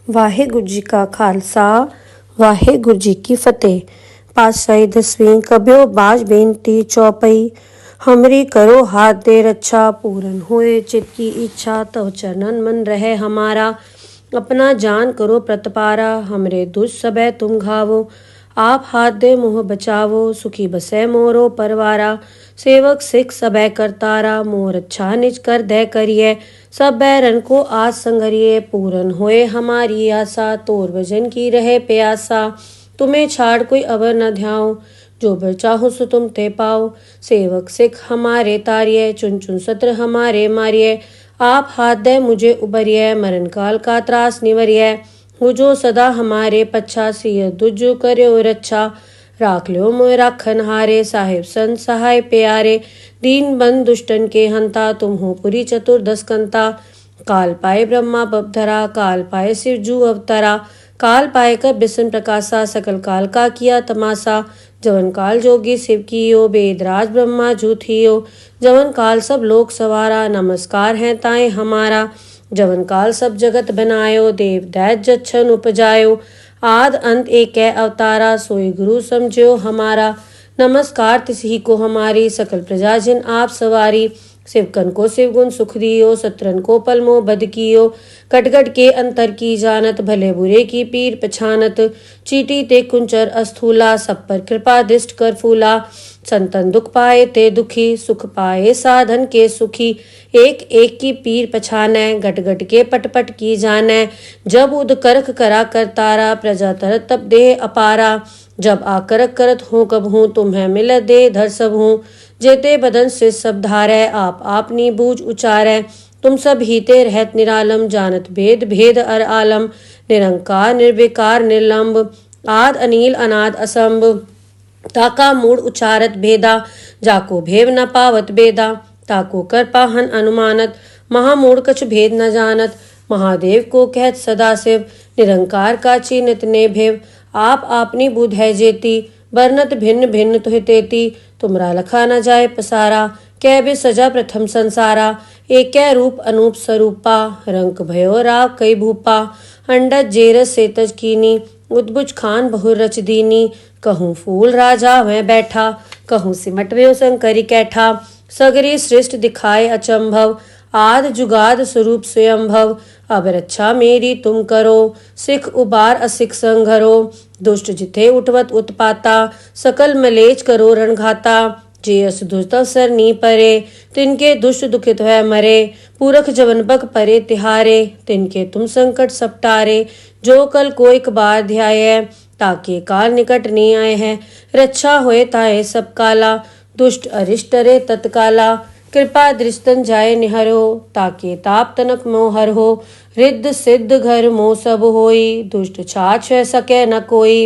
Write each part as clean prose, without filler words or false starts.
ਵਾਹਿਗੁਰੂ ਜੀ ਕਾ ਖਾਲਸਾ ਵਾਹਿਗੁਰੂ ਜੀ ਕੀ ਫਤਿਹ। ਪਾਤਸ਼ਾਹੀ ਦਸਵੀਂ ਕਬਿਓ ਬਾਜ ਬੇਨਤੀ ਚੌਪਈ। हमरी करो हाथ दे रक्षा, पूरन होए चित की इच्छा, तव चरणन मन रहे हमारा। अपना जान करो प्रतपारा, हमरे दुष्ट सबे तुम घावो। आप हाथ दे मुँह बचावो, सुखी बसे मोरो परवारा। सेवक सिख सबे करतारा, मोर अच्छा निज कर दे करिए। सब बैरन को आज संगरिए, पूरन होए हमारी आशा। तोर भजन की रहे प्यासा, तुम्हें छाड़ कोई अवर न ध्याओ। जो बर चाहो सो तुम ते पाओ। सेवक सिख हमारे तारिये, चुन चुन सत्र हमारे मारिये। आप हाथ दे मुझे उबरिये, मरण काल का त्रास निवरिये। हो जो सदा हमारे पच्छा, सिय दुजो करो रक्षा। राख लो मोय राखन हारे, साहिब संत सहाय प्यारे। दीन बंद दुष्टन के हंता, तुम हो पुरी चतुर्दश कंता। काल पाए ब्रह्मा बपधरा, काल पाए शिव जू अवतरा। काल पाए कर बिसन प्रकाशा, सकल काल का किया तमाशा। जवन काल जोगी शिव कियो, वेदराज ब्रह्मा जू थियो। जवन काल सब लोक सवारा, नमस्कार है ताए हमारा। जवन काल सब जगत बनायो, देव दैत जच्छन उपजायो। आद अंत एक अवतारा, सोई गुरु समझो हमारा। नमस्कार तिसही को हमारी, सकल प्रजा जिन आप सवारी। शिवकन को शिव गुण सुख दियो, सत्रन को पलमो बद कियो। कटगट के अंतर की जानत, भले बुरे की पीर पछानत। चीटी ते कुंचर अस्थूला, सब पर कृपा दृष्ट कर फूला। संतन दुख पाए ते दुखी, सुख पाए साधन के सुखी। एक एक की पीर पछाने, गट गट के पट पट की जाने। जब उद करख करा करतारा, प्रजा तरत तब देह अपारा। जब आकरक करत हूँ कब हूँ, तुम्हें मिल दे धर सब हूँ। जेते बदन से सब धारै, आप आपनी बूझ उचारै। तुम सब हीते रहत निरालम, जानत भेद भेद अर आलम। निरंकार निर्विकार निर्लंब, आद अनील अनाद असंभ। ताका मूड उचारत भेदा, जाको भेव न पावत बेदा। ताको कर पाहन अनुमानत, महामूड कछ भेद न जानत। महादेव को कहत सदा शिव, निरंकार का चिन्हत ने भेव। आप आपनी बुध है जेती, बरनत भिन्न भिन्न तुहि तेती। तुमरा लखा न जाए पसारा, कै बे सजा प्रथम संसारा। एक रूप अनूप स्वरूपा, रंक भयो राव कई भूपा। अंडज जेरस सेतज कीनी, उद्भुज खान बहुर रच दीनी। कहूँ फूल राजा वह बैठा, कहूँ सिमट व्यो शंकरी कैठा। सगरी सृष्ट दिखाए अचंभव, आद जुगाद स्वरूप स्वयंभव। अब रक्षा मेरी तुम करो, सिख उबार असिख संघरो। दुष्ट जिथे उठवत उत्पाता, सकल मलेच करो रणघाता। जे अस दुष्ट अवसर नी परे, तिनके दुष्ट दुखित है मरे। पूरख जवन बक परे तिहारे, तिनके तुम संकट सपटारे। जो कल को एक बार ध्याये, ताके काल निकट नहीं आए हैं। रक्षा होए ताए सब काला, दुष्ट अरिष्ट रे तत्काला। कृपा दृष्टन जाए निहरो, ताके ताप तनक मोहर हो। रिद्ध सिद्ध घर मोह सब होई, दुष्ट छाछ सके न कोई।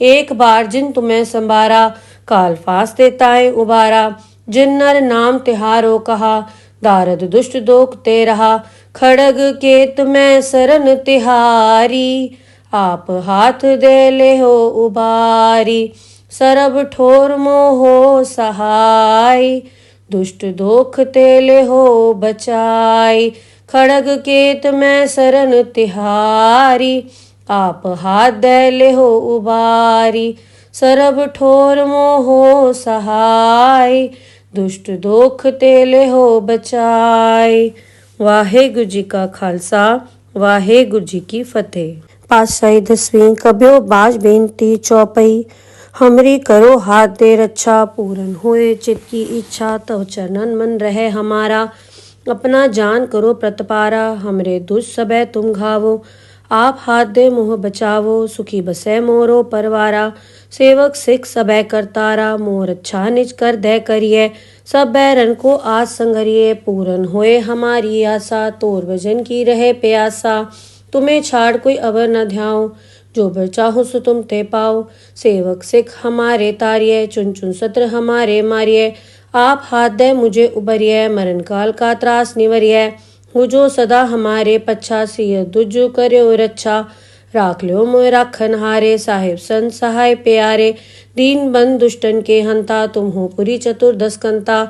एक बार जिन तुम्हें संभारा, काल फास देताए उबारा। जिन नर नाम तिहारो कहा, दारद दुष्ट दोख ते रहा। खड़ग केत में सरन तिहारी, आप हाथ दे ले हो उबारी। सरब ठोर मोहो सहाय, दुष्ट दोख तेले हो बचाई। खड़ग केत में सरन तिहारी, आप हाथ दे ले हो उबारी। सरब ठोर मोहो सहाय, दुष्ट दोख तेले हो बचाई। वाहेगुरु जी का खालसा वाहेगुरु जी की फतेह। पातशाही दसवीं कबियो बाज बेनती चौपई। हमरी करो हाथ दे रक्षा, पूरन होए चित की इच्छा। तव चरणन मन रहे हमारा। अपना जान करो प्रतपारा, हमरे दुष्ट सबे तुम घावो। आप हाथ दे मुँह बचावो, सुखी बसे मोरो परवारा। सेवक सिख सबे करतारा, मोर अच्छा निज कर दे करिए। सब बैरन को आज संगरिए, पूरन होए हमारी आशा। तोर भजन की रहे प्यासा, तुम्हें छाड़ कोई अवर न ध्याओ। जो बर चाहो सो तुम ते पाओ। सेवक सिख हमारे तारिये, चुन चुन सत्र हमारे मारिये। आप हाथ दे मुझे उबरिये, मरण काल का त्रास निवरिये। हो जो सदा हमारे पच्छा, सिय दुजो करो रक्षा। राख लो मोय राखन हारे, साहिब संत सहाय प्यारे। दीन बंद दुष्टन के हंता, तुम हो पुरी चतुर्दश कंता।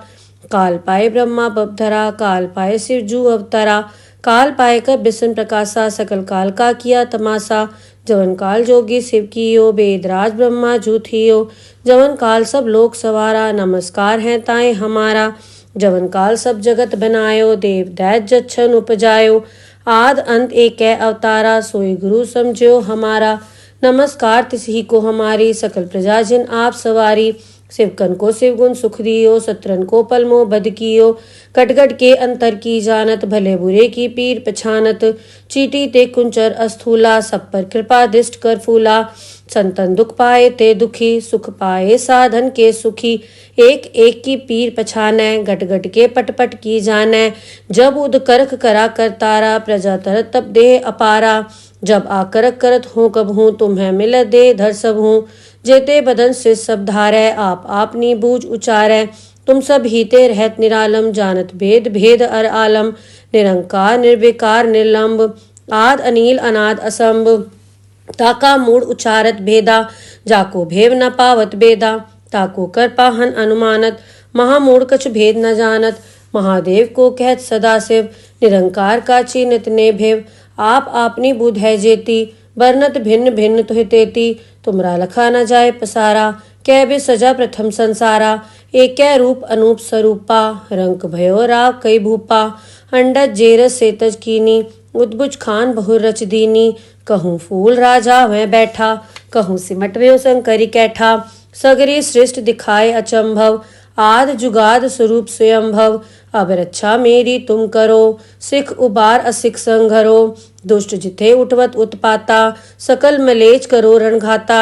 काल पाए ब्रह्मा बपधरा, काल पाए शिव जू अवतरा। काल पायकर बिसन प्रकाशा सकल काल का किया तमाशा। जवन काल जोगी शिव कियो वेदराज ब्रह्मा जूथियो। जवन काल सब लोक सवारा नमस्कार है ताए हमारा। जवन काल सब जगत बनायो देव दैत जच्छन उपजायो। आद अंत एक अवतारा सोई गुरु समझो हमारा। नमस्कार तिसही को हमारी सकल प्रजा जिन आप सवारी। शिवकन को शिवगुण सुख दियो सत्रन को पलमो बद कियो। कटगट के अंतर की जानत भले बुरे की पीर पछानत। चीटी ते कुंचर अस्थूला सब पर कृपा दिष्ट कर फूला। संतन दुख पाए ते दुखी सुख पाए साधन के सुखी। एक एक की पीर पछानै गट गट के पट पट की जानै। जब उद करख करा कर तारा प्रजा तरत तब देह अपारा। जब आकरक करत हूँ कब हूँ तुम्हें मिल दे धर सब हूँ। जेते बदन से सब धारै आप आपनी बूझ उचारै। तुम सब हीते रहत निरालम जानत भेद भेद अर आलम। निरंकार निर्विकार निर्लंब आद अनील अनाद असंभ। ताका मूड उचारत भेदा जाको भेव न पावत बेदा। ताको कर पाहन अनुमानत महामूढ़ कछ भेद न जानत। महादेव को कहत सदा शिव निरंकार का चीनित ने भेव। आप आपनी बुध है जेती बरनत भिन्न भिन्न तुह तेती। तुमरा लखा न जाए पसारा कै बे सजा प्रथम संसारा। एक रूप अनूप स्वरूपा रंक भयो राव कई भूपा। अंडज जेरस सेतज कीनी उद्बुज खान बहु रच दीनी। कहूँ फूल राजा वह बैठा कहूँ सिमट व्यो शंकरी कैठा। सगरी सृष्ट दिखाए अचंभव आद जुगाद स्वरूप स्वयंभव। अब रक्षा मेरी तुम करो सिख उबार असिख संघरो। दुष्ट जिथे उठवत उत्पाता सकल मलेच करो रणघाता।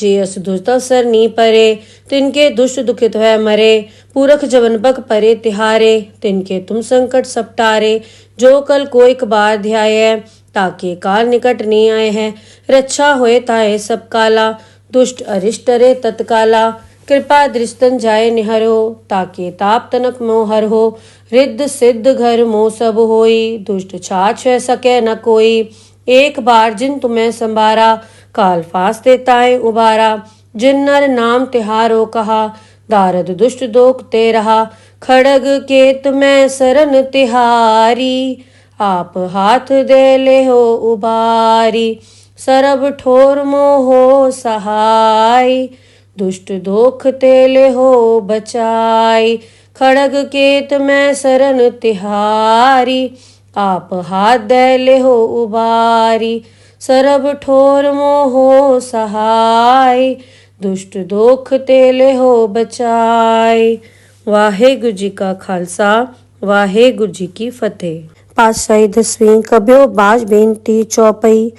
जे अस दुष्ट अवसर नी परे तिनके दुष्ट दुखित है मरे। पूरख जवन बक परे तिहारे तिनके तुम संकट सपटारे। जो कल को एक बार ध्याय ताके काल निकट नी आए हैं। रक्षा होए ताए सब काला दुष्ट अरिष्ट रे तत्काला। कृपा दृष्टन जाए निहरो ताके ताप तनक मोहर हो। रिद्ध सिद्ध घर मोह सब होई दुष्ट छाछ है सके न कोई। एक बार जिन तुम्हें संभारा काल फास देताए उबारा। जिन नर नाम तिहारो कहा दारद दुष्ट दोख ते रहा। खड़ग के तुम्हें सरन तिहारी आप हाथ दे ले हो उबारी। सरब ठोर मोहो सहाय दुष्ट दोख तेले हो बचाई। खड़ग केत में सरन तिहारी आप हाथ दे ले हो उबारी। सरब ठोर मोहो सहाय दुष्ट दोख तेले हो बचाई। वाहेगुरु जी का खालसा वाहेगुरु जी की फतेह। पातशाही दसवीं कब्यो बाज बेनती चौपई।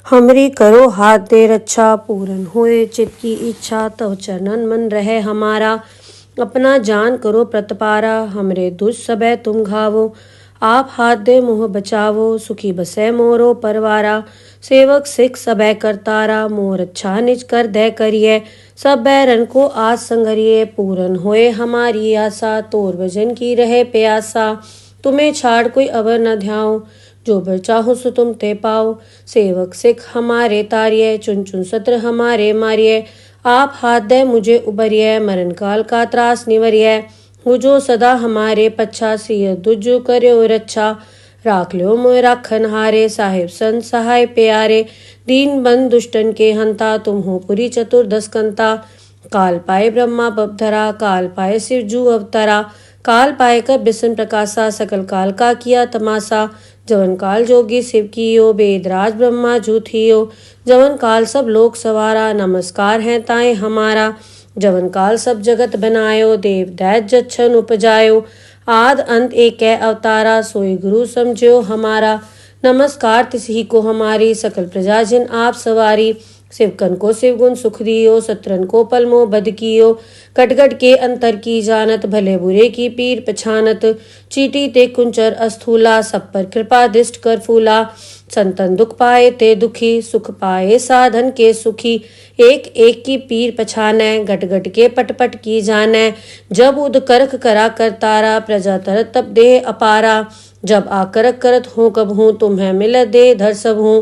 हमरी करो हाथ दे रक्षा पूरन होए चित की इच्छा। तव चरणन मन रहे हमारा अपना जान करो प्रतपारा। हमरे दुष्ट सबे तुम घावो आप हाथ दे मुँह बचावो। सुखी बसे मोरो परवारा सेवक सिख सबे करतारा। मोर अच्छा निज कर दे करिए सब बैरन को आज संगरिए। पूरन होए हमारी आशा तोर भजन की रहे प्यासा। तुम्हें छाड़ कोई अवर न ध्याओ जो बर चाहो सो तुम ते पाओ। सेवक सिख हमारे तारिये चुन चुन सत्र हमारे मारिये। आप हाथ दे मुझे उबरिये मरण काल का त्रास निवरिये। हो जो सदा हमारे पच्छा सिय दुजो कर्यो रक्षा। राख लो मोय राखन हारे साहिब संत सहाय प्यारे। दीन बंद दुष्टन के हंता तुम हो पुरी चतुर्दश कंता। काल पाए ब्रह्मा बपधरा काल पाए शिव जू अवतरा। काल पाए कर बिसन प्रकाशा सकल काल का किया तमाशा। जवन काल जोगी शिव कियो वेदराज ब्रह्मा जूथियो। जवन काल सब लोक सवारा नमस्कार है ताए हमारा। जवन काल सब जगत बनायो देव दैत जच्छन उपजायो। आद अंत एक अवतारा सोई गुरु समझो हमारा। नमस्कार तिसही को हमारी सकल प्रजा जिन आप सवारी। शिवकन को शिवगुण सुख दियो सत्रन को पलमो बद कियो। कटगट के अंतर की जानत भले बुरे की पीर पछानत। चीटी ते कुंचर अस्थूला सब पर कृपा दिष्ट कर फूला। संतन दुख पाए ते दुखी सुख पाए साधन के सुखी। एक एक की पीर पछानै गट गट के पट पट की जानै। जब उद करख करा कर तारा प्रजा तरत तब देह अपारा। जब आकरक करत हूँ कब हूँ तुम्हें मिल दे धर सब हूँ।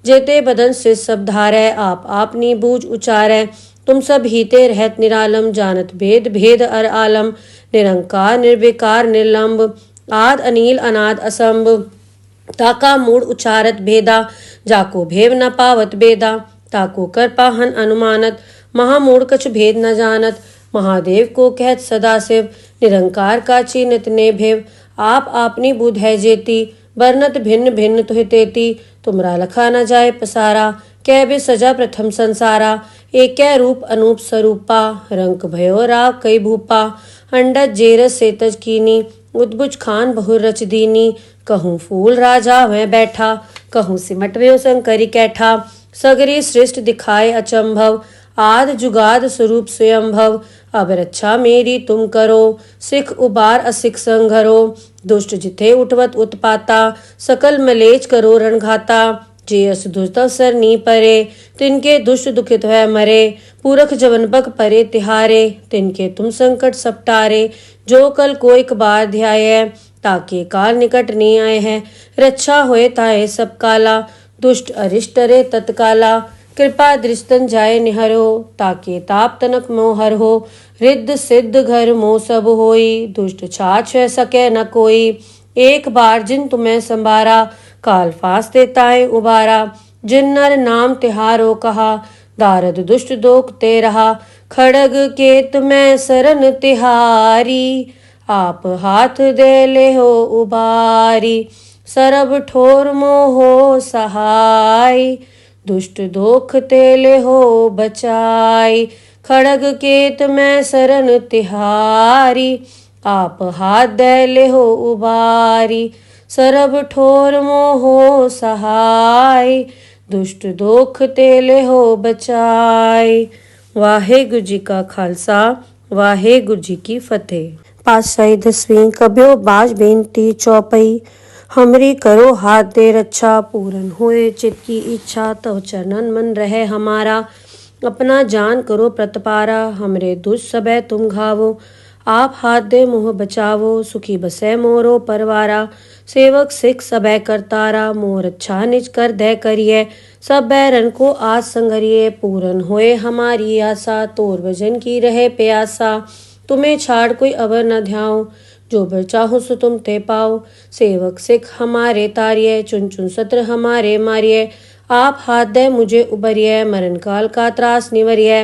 जेते बदन से सब धारै आप आपनी बूझ उचारै। तुम सब हीते रहत निरालम जानत भेद भेद अर आलम। निरंकार निर्विकार निर्लंब आद अनील अनाद असंभ। ताका मूड उचारत भेदा, जाको भेव न पावत बेदा, ताको कर पाहन अनुमानत, महामूढ़ कछ भेद न जानत, महादेव को कहत सदाशिव, निरंकार का चीनत ने भेव, आप आपनी बुध है जेती, बरनत भिन्न भिन्न तुहि तेती, तुमरा लखा न जाए पसारा, कै बे सजा प्रथम संसारा, एक रूप अनूप स्वरूपा, रंक भयो राव कई भूपा, अंडज जेरस सेतज कीनी, उद्भुज खान बहुर रच दीनी, कहूँ फूल राजा वह बैठा, कहूँ सिमट व्यो शंकरी कैठा, सगरी सृष्ट दिखाए अचंभव, आद जुगाद स्वरूप स्वयंभव, अब रक्षा मेरी तुम करो, सिख उबार असिख संघरो, दुष्ट जिथे उठवत उत्पाता, सकल मलेच करो रणघाता, जे अस दुष्ट सर नी परे, तिनके दुष्ट दुखित है मरे, पूरख जवन बक परे तिहारे, तिनके तुम संकट सपटारे, जो कल कोई कबार ध्याय, ताके काल निकट नहीं आए हैं, रक्षा होए ताए सब काला, दुष्ट अरिष्ट रे तत्काला, कृपा दृष्टन जाए निहरो, ताके ताप तनक मोहर हो, रिद्ध सिद्ध घर मोह सब होई, दुष्ट छाछ सके न कोई, एक बार जिन तुम्हें संभारा, काल फास देताए उबारा, जिन नर नाम तिहारो कहा, दारद दुष्ट दोख ते रहा, खड़ग केत में सरन तिहारी, आप हाथ दे ले हो उबारी, सरब ठोर मोहो सहाय, दुष्ट दोख तेले हो बचाई, खड़ग केत में सरन तिहारी, आप हाथ दे ले हो उबारी, सरब ठोर मोहो सहाय, दुष्ट दोख तेले हो बचाई। वाहेगुरु जी का खालसा, वाहेगुरु जी की फतेह। पातशाही 10वीं कब्यो बाज बेनती चौपई, हमरी करो हाथ दे रक्षा, पूरन हुए चित की इच्छा, तव चरणन मन रहे हमारा, अपना जान करो प्रतपारा, हमरे दुष्ट सबे तुम घावो, आप हाथ दे मुँह बचावो, सुखी बसे मोरो परवारा, सेवक सिख सबे करतारा, मोर अच्छा निज कर दे करिए, सब बैरन को आज संगरिए, पूरन होए हमारी आशा, तोर भजन की रहे प्यासा, तुम्हें छाड़ कोई अवर न ध्याओ, जो बर चाहो सो तुम ते पाओ, सेवक सिख हमारे तारिये, चुन चुन सत्र हमारे मारिये, आप हाथ दे मुझे उबरिये, मरण काल का त्रास निवरिये,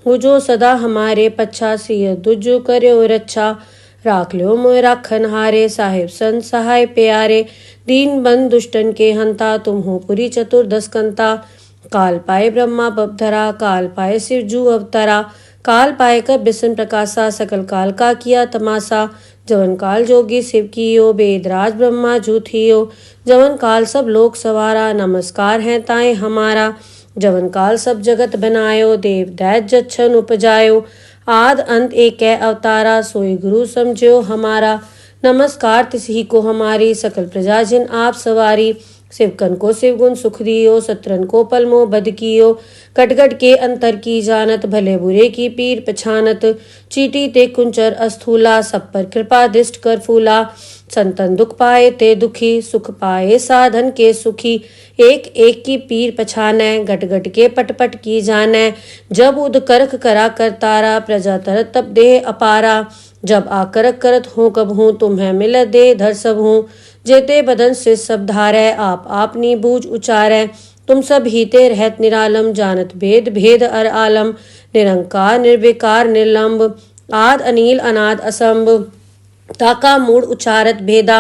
हो जो सदा हमारे पच्छा, सिय दुजो कर्यो रक्षा, राख लो मोय राखन हारे, साहिब संत सहाय प्यारे, दीन बंद दुष्टन के हंता, तुम हो पुरी चतुर्दश कंता, काल पाए ब्रह्मा बपधरा, काल पाए शिव जू अवतरा, काल पाए कर बिसन प्रकाशा, सकल काल का किया तमाशा, जवन काल जोगी शिव कियो, वेदराज ब्रह्मा जू थियो, जवन काल सब लोक सवारा, नमस्कार है ताए हमारा, जवन काल सब जगत बनायो, देव दैत जच्छन उपजायो, आद अंत एक अवतारा, सोई गुरु समझो हमारा, नमस्कार तिसही को हमारी, सकल प्रजा जिन आप सवारी, शिवकन को शिवगुण सुख दियो, सत्रन को पलमो बद कियो, कटगट के अंतर की जानत, भले बुरे की पीर पछानत, चीटी ते कुंचर अस्थूला, सब पर कृपा दृष्ट कर फूला, संतन दुख पाए ते दुखी, सुख पाए साधन के सुखी, एक एक की पीर पछाने, गट गट के पट पट की जाने, जब उद करख करा करतारा, प्रजा तरत तब देह अपारा, जब आकरक करत हूँ कब हूँ, तुम्हें मिल दे धर सब हूँ, जेते बदन से सब धारै, आप आपनी बूझ उचारै, तुम सब हीते रहत निरालम, जानत भेद भेद अर आलम, निरंकार निर्विकार निर्लंब, आद अनील अनाद असंभ, ताका मूड उचारत भेदा,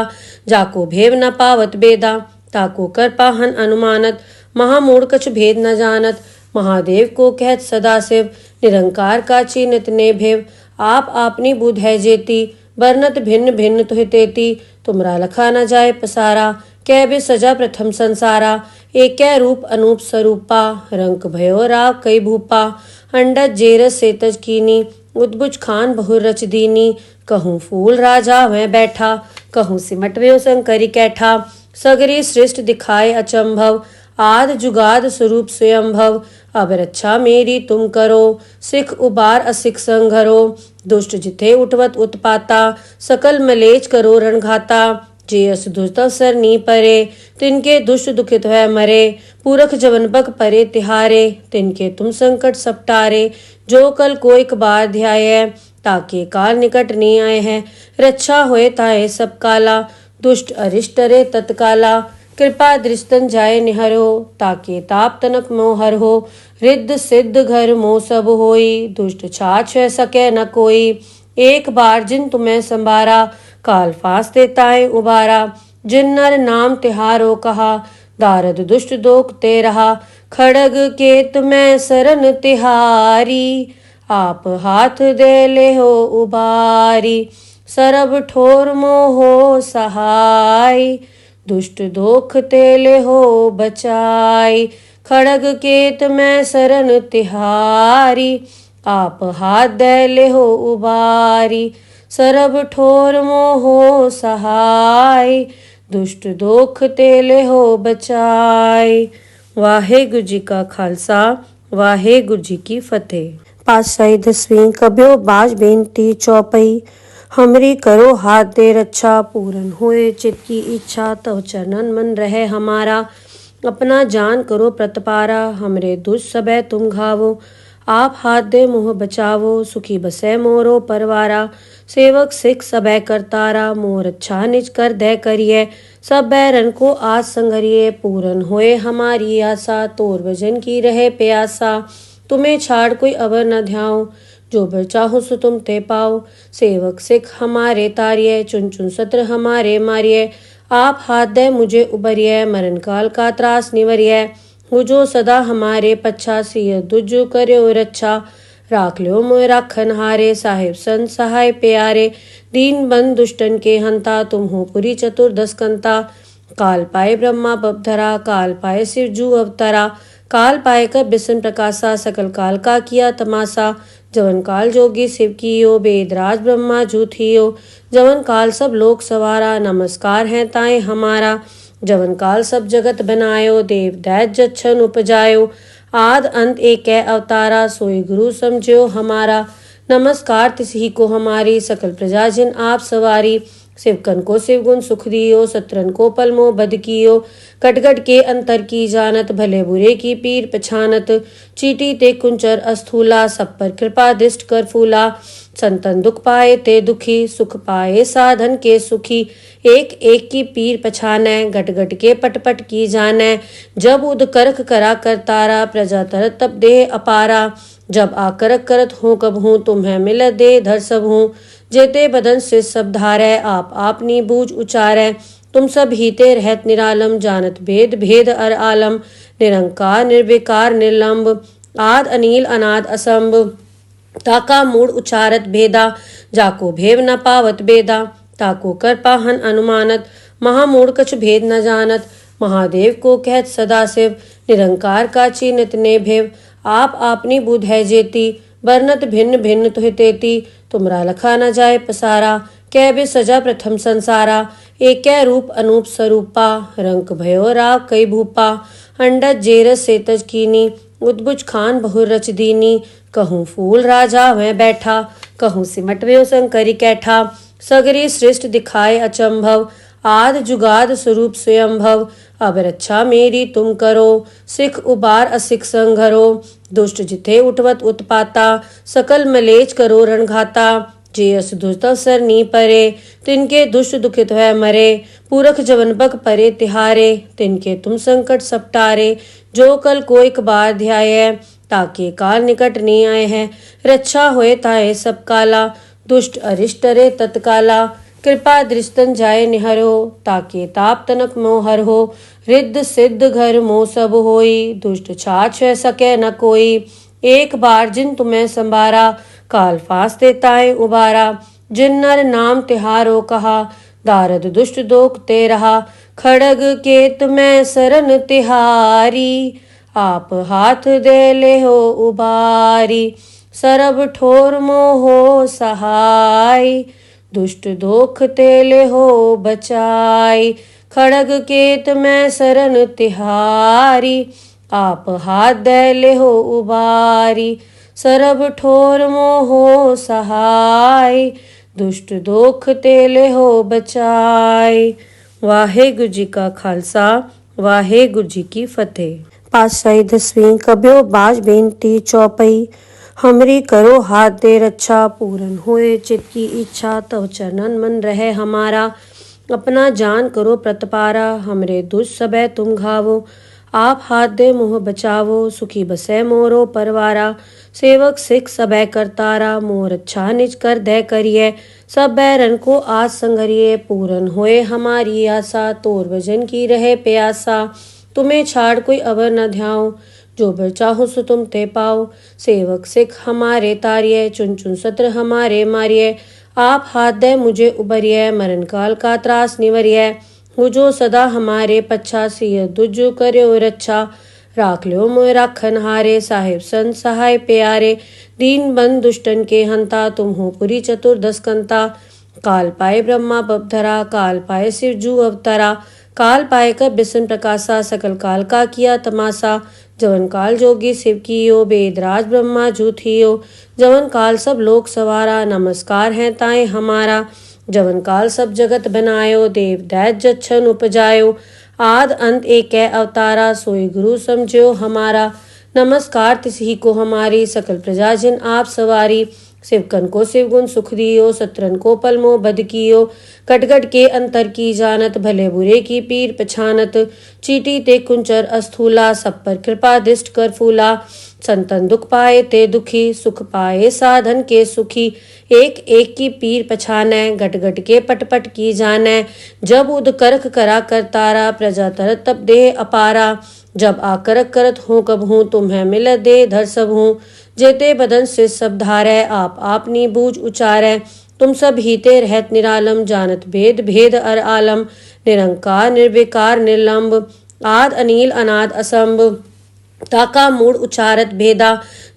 जाको भेव न पावत बेदा, ताको कर पाहन अनुमानत, महामूढ़ कछ भेद न जानत, महादेव को कहत सदाशिव, निरंकार का चीनत ने भेव, आप आपनी बुध है जेती, बरनत भिन्न भिन्न तुहि तेती, तुमरा लखा न जाए पसारा, कै बे सजा प्रथम संसारा, एक रूप अनूप स्वरूपा, रंक भयो राव कई भूपा, अंडज जेरस सेतज कीनी, उद्भुज खान बहुर रच दीनी, कहूँ फूल राजा वह बैठा, कहूँ सिमट व्यो शंकरी कैठा, सगरी सृष्ट दिखाए अचंभव, आद जुगाद स्वरूप स्वयंभव, अब रक्षा मेरी तुम करो, सिख उबार असिख संघरो, दुष्ट जिथे उठवत उत्पाता, सकल मलेच करो रणघाता, जे अस दुष्ट सर नी परे, तिनके दुष्ट दुखित है मरे, पूरख जवन बक परे तिहारे, तिनके तुम संकट सपटारे, जो कल कोई कबार ध्याय, ताके काल निकट नहीं आए हैं, रक्षा होए ताए सब काला, दुष्ट अरिष्ट रे तत्काला, कृपा दृष्टन जाय निहरो, ताके ताप तनक मोह हर हो। रिद्ध सिद्ध घर मोह सब होई, दुष्ट छाछ सके न कोई। एक बार जिन तुम्हें संभारा, काल फास्ते ताए उबारा। जिन नर नाम तिहारो कहा, दारद दुष्ट दोख ते रहा। खड़ग केत में सरन तिहारी, आप हाथ दे ले हो उबारी। सरब ठोर मोहो सहाय, दुष्ट दोख तेले हो बचाई। खड़ग केत में सरन तिहारी, आप हाथ दे ले हो उबारी। सरब ठोर मोहो सहाय, दुष्ट दोख तेले हो बचाई। वाहेगुरु जी का खालसा, वाहेगुरु जी की फतेह। पातशाही दसवीं कब्यो बाज बेनती चौपई। हमरी करो हाथ दे रक्षा, पूरन होए चित की इच्छा। तव चरणन मन रहे हमारा, अपना जान करो प्रतपारा। हमरे दुष्ट सबे तुम घावो, आप हाथ दे मोह बचावो। सुखी बसे मोरो परवारा, सेवक सिख सबे करतारा। मोर अच्छा निज कर दे करिए, सब बैरन को आज संगरिए। पूरन होए हमारी आशा, तोर भजन की रहे प्यासा। तुम्हें छाड़ कोई अवर न ध्याओ, जो बर चाहो सो तुम ते पाओ। सेवक सिख हमारे तारिये, चुन चुन सत्र हमारे मारिये। आप हाथ दे मुझे उबरिये, मरण काल का त्रास निवरिये। हो जो सदा हमारे पच्छा, सिय दुजु कर्यो रक्षा। राख लो मोय राखन हारे, साहिब संत सहाय प्यारे। दीन बंद दुष्टन के हंता, तुम हो पुरी चतुर्दश कंता। काल पाए ब्रह्मा बपधरा, काल पाए शिव जू अवतरा। काल पाए कर बिसन प्रकाशा, सकल काल का किया तमाशा। जवन काल जोगी शिव कियो, वेदराज ब्रह्मा जूथियो। जवन काल सब लोक सवारा, नमस्कार है ताए हमारा। जवन काल सब जगत बनायो, देव दैत जच्छन उपजायो। आद अंत एक अवतारा, सोई गुरु समझो हमारा। नमस्कार तिसही को हमारी, सकल प्रजा जिन आप सवारी। शिवकन को शिवगुण सुख दियो, सत्रन को पलमो बद कियो। कटगट के अंतर की जानत, भले बुरे की पीर पछानत। चीटी ते कुंचर अस्थूला, सब पर कृपा दृष्ट कर फूला। संतन दुख पाए ते दुखी, सुख पाए साधन के सुखी। एक एक की पीर पछानै, गट गट के पट पट की जानै। जब उद करख करा कर तारा, प्रजा तरत तब देह अपारा। जब आकरक करत हूँ कब हूँ, तुम्हें मिल दे धर सब हूँ। जेते बदन से सब धारै, आप आपनी बूझ उचारै। तुम सब हीते रहत निरालम, जानत भेद भेद अर आलम। निरंकार निर्विकार निर्लंब, आद अनील अनाद असंभ। ताका मूड उचारत भेदा, जाको भेव न पावत बेदा। ताको कर पाहन अनुमानत, महामूढ़ कछु भेद न जानत। महादेव को कहत सदाशिव, निरंकार का चीनत ने भेव। आप आपनी बुध है जेती, वर्णत भिन्न भिन्न तुहि तेती। तुमरा लखा न जाए पसारा, कै बे सजा प्रथम संसारा। एक रूप अनूप स्वरूपा, रंक भयो राव कई भूपा। अंडज जेरस सेतज कीनी, उद्भुज खान बहुर रच दीनी। कहूँ फूल राजा वह बैठा, कहूँ सिमट व्यो शंकरी कैठा। सगरी सृष्ट दिखाए अचंभव, आद जुगाद स्वरूप स्वयंभव। अब रक्षा मेरी तुम करो, सिख उबार असिख संघरो। दुष्ट जिथे उठवत उत्पाता, सकल मलेच करो रणघाता। जे अस दुष्ट सर नी परे, तिनके दुष्ट दुखित है मरे। पूरख जवन बग परे तिहारे, तिनके तुम संकट सपटारे। जो कल कोई बार ध्याय, ताके काल निकट नहीं आए हैं। रक्षा होए ताए सब काला, दुष्ट अरिष्ट रे तत्काला। कृपा दृष्टन जाय निहरो, ताके ताप तनक मोह हर हो। रिद्ध सिद्ध घर मोह सब होई, दुष्ट छाछ सके न कोई। एक बार जिन तुम्हें संभारा, काल फास्ते ताए उबारा। जिन नर नाम तिहारो कहा, दारद दुष्ट दोख ते रहा। खड़ग केत में सरन तिहारी, आप हाथ दे ले हो उबारी। सरब ठोर मोहो सहाय, दुष्ट दोख तेले हो बचाई। खड़ग केत में सरन तिहारी, आप हाथ दे ले हो उबारी। सरब ठोर मोहो सहाय, दुष्ट दोख तेले हो बचाई। वाहेगुरु जी का खालसा, वाहेगुरु जी की फतेह। पातशाही दसवीं कब्यो बाज बेनती चौपई। हमरी करो हाथ दे रक्षा, पूरन होए चित की इच्छा। तव चरणन मन रहे हमारा, अपना जान करो प्रतपारा, हमरे दुष्ट सबे तुम घावो। आप हाथ दे मुँह बचावो, सुखी बसै मोरो परवारा। सेवक सिख सबे करतारा, मोर अच्छा निज कर दे करिए। सब बैरन को आज संगरिए, पूरन होए हमारी आशा। तोर भजन की रहे प्यासा, तुम्हें छाड़ कोई अवर न ध्याओ। जो बर चाहो सो तुम ते पाओ। सेवक सिख हमारे तारिये, चुन चुन सत्र हमारे मारिये। आप हाथ दे मुझे उबरिये, मरण काल का त्रास निवरिये। हो जो सदा हमारे पच्छा, सिय दुजो कर्यो रच्छा। राख लो मोय राखन हारे, साहिब संत सहाय प्यारे। दीन बंद दुष्टन के हंता, तुम हो पुरी चतुर्दश कंता। काल पाए ब्रह्मा बपधरा, काल पाए शिव जू अवतरा। काल पाए कर बिसन प्रकाशा, सकल काल का किया तमाशा। जवन काल जोगी शिव कियो, वेदराज ब्रह्मा जू थियो। जवन काल सब लोक सवारा, नमस्कार है ताए हमारा। जवन काल सब जगत बनायो, देव दैत जच्छन उपजायो। आद अंत एक अवतारा, सोई गुरु समझो हमारा। नमस्कार तिसही को हमारी, सकल प्रजा जिन आप सवारी। शिवकन को शिवगुण सुख दियो, सत्रन को पलमो बद कियो। कटगट के अंतर की जानत, भले बुरे की पीर पछानत। चीटी ते कुंचर अस्थूला, सब पर कृपा दृष्ट कर फूला। संतन दुख पाए ते दुखी, सुख पाए साधन के सुखी। एक एक की पीर पछानै, गट गट के पट पट की जानै। जब उद करख करा करतारा, प्रजा तरत तब देह अपारा। जब आकरक करत हूँ कब हूँ, तुम्हें मिल दे धर सब हूँ। जेते बदन से सब धारै, आप आपनी बूझ उचारै। तुम सब हीते रहत निरालम, जानत भेद भेद अर आलम। निरंकार निर्विकार निर्लंब, आद अनील अनाद असंभ। ताका मूड उचारत भेदा,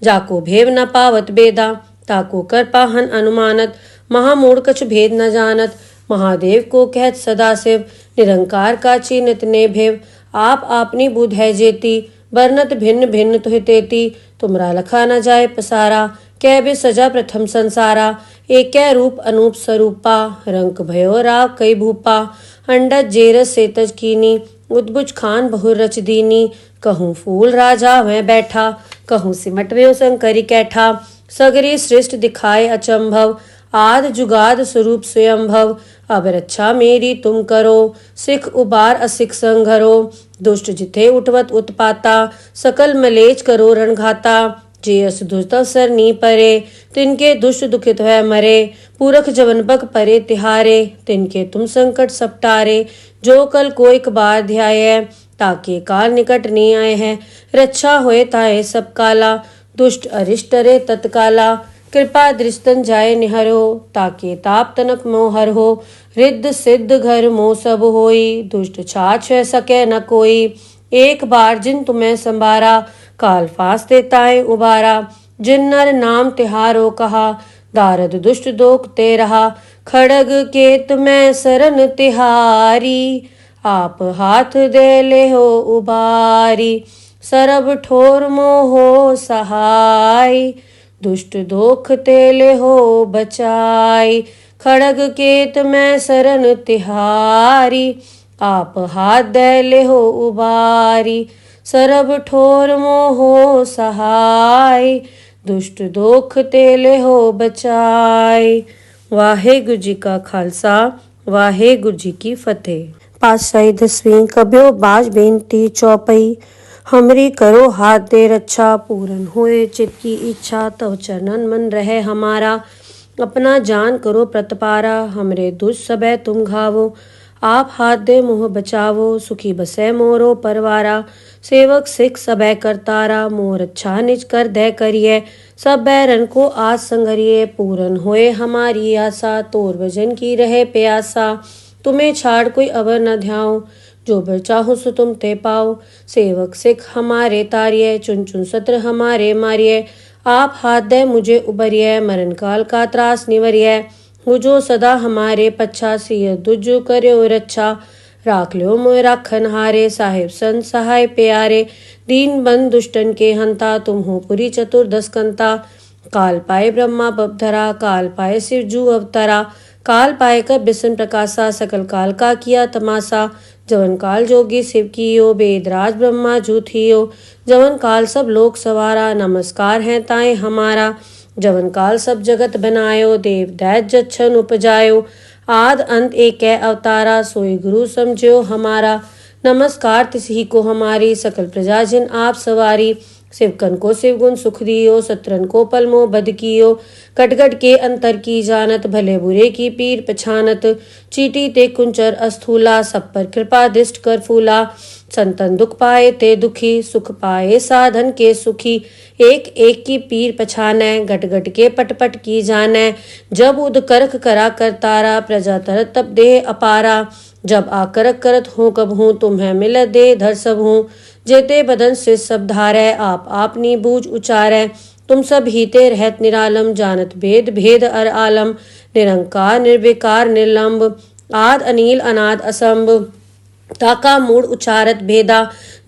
जाको भेव न पावत बेदा। ताको कर पाहन अनुमानत, महामूढ़ कछ भेद न जानत। महादेव को कहत सदा शिव, निरंकार का चीनत ने भेव। आप आपनी बुध है जेती, वर्णत भिन्न भिन्न तुहि तेती। तुमरा लखा न जाए पसारा, कै बे सजा प्रथम संसारा। एक रूप अनूप स्वरूपा, रंक भयो राव कई भूपा। अंडज जेरस सेतज कीनी, उद्भुज खान बहुर रच दीनी। कहूँ फूल राजा वह बैठा, कहूँ सिमट व्यो शंकरी कैठा। सगरी सृष्ट दिखाए अचंभव, आद जुगाद स्वरूप स्वयंभव। अब रक्षा मेरी तुम करो, सिख उबार असिख संघरो। दुष्ट जिथे उठवत उत्पाता, सकल मलेच करो रणघाता। जे अस दुष्ट अवसर नी परे, तिनके दुष्ट दुखित है मरे। पुरख जवन बग परे तिहारे, तिनके तुम संकट सपटारे। जो कल को एक बार ध्याय, ताके काल निकट नहीं आए हैं। रक्षा होए ताए सब काला, दुष्ट अरिष्ट रे तत्काला। कृपा दृष्टन जाय निहरो, ताके ताप तनक मोहर हो। रिद्ध सिद्ध घर मोह सब होई, दुष्ट छाछ सके न कोई। एक बार जिन तुम्हें संभारा, काल फांस देताए उबारा। जिन नर नाम तिहारो कहा, दारद दुष्ट दोख ते रहा। खड़ग केत में सरन तिहारी, आप हाथ दे ले हो उबारी। सरब ठोर मोहो सहाय, दुष्ट दोख तेले हो बचाई। खड़ग केत में सरन तिहारी, आप हाथ दे ले हो उबारी। सरब ठोर मोहो सहाय, दुष्ट दोख तेले हो बचाई। वाहेगुरु जी का खालसा, वाहेगुरु जी की फतेह। पातशाही 10वीं कब्यो बाज बेनती चौपई। हमरी करो हाथ दे रक्षा, पूरन होए चित की इच्छा। तव चरणन मन रहे हमारा, अपना जान करो प्रतपारा। हमरे दुष्ट सबे तुम घावो, आप हाथ दे मुँह बचावो। सुखी बसै मोरो परवारा, सेवक सिख सबे करतारा। मोर अच्छा निज कर दे करिए, सब बैरन को आज संगरिए। पूरन होए हमारी आशा, तोर भजन की रहे प्यासा। तुम्हें छाड़ कोई अवर न ध्याओ, जो बर चाहो सो तुम ते पाओ। सेवक सिख हमारे तारिये, चुन चुन सत्र हमारे मारिये। आप हाथ दे मुझे उबरिये, मरण काल का त्रास निवरिये। हो जो सदा हमारे पच्छा, सिय दुजो कर्यो रच्छा। राख लो मोय राखन हारे, साहिब संत सहाय प्यारे। दीन बंद दुष्टन के हंता, तुम हो पुरी चतुर्दश कंता। काल पाए ब्रह्मा बपधरा, काल पाए शिव जू अवतरा। काल पाए कर बिसन प्रकाशा, सकल काल का किया तमाशा। जवन काल जोगी शिव कियो, वेदराज ब्रह्मा जू थियो। जवन काल सब लोक सवारा, नमस्कार है ताए हमारा। जवन काल सब जगत बनायो, देव दैत जच्छन उपजायो। आद अंत एक अवतारा, सोई गुरु समझो हमारा। नमस्कार तिसही को हमारी, सकल प्रजा जिन आप सवारी। शिवकन को शिवगुण सुख दियो, सत्रन को पलमो बद कियो। कटगट के अंतर की जानत, भले बुरे की पीर पछानत। चीटी ते कुंचर अस्थूला, सब पर कृपा दृष्ट कर फूला। संतन दुख पाए ते दुखी, सुख पाए साधन के सुखी। एक एक की पीर पछानै, गट गट के पट पट की जानै। जब उद करख करा कर तारा, प्रजा तरत तब देह अपारा। जब आकरक करत हूँ कब हूँ, तुम्हें मिल दे धर सब हूँ। जेते बदन से सब धारै, आप आपनी बूझ उचारै। तुम सब हीते रहत निरालम, जानत भेद भेद अर आलम। निरंकार निर्विकार निर्लंब, आद अनील अनाद असंभ। ताका मूड उचारत भेदा,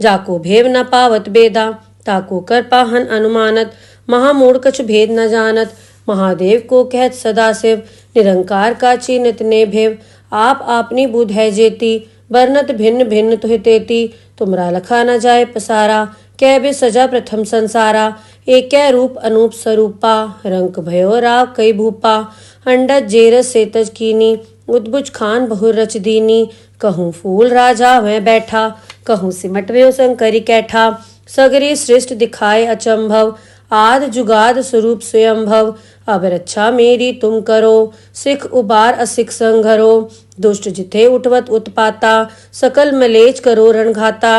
जाको भेव न पावत बेदा। ताको कर पाहन अनुमानत, महामूढ़ कछु भेद न जानत। महादेव को कहत सदा शिव, निरंकार का चीनित ने भेव। आप आपनी बुध है जेती, बरनत भिन्न भिन्न तुहि तेती। तुमरा लखा न जाए पसारा, कै बे सजा प्रथम संसारा। एक रूप अनूप स्वरूपा, रंक भयो राव कई भूपा। अंडज जेरस सेतज कीनी, उद्बुज खान बहुर रच दीनी। कहूँ फूल राजा वह बैठा, कहूँ सिमट व्यो शंकरी कैठा। सगरी सृष्ट दिखाए अचंभव, आद जुगाद स्वरूप स्वयंभव। अब रक्षा मेरी तुम करो, सिख उबार असिख संघरो। दुष्ट जिथे उठवत उत्पाता, सकल मलेच करो रणघाता।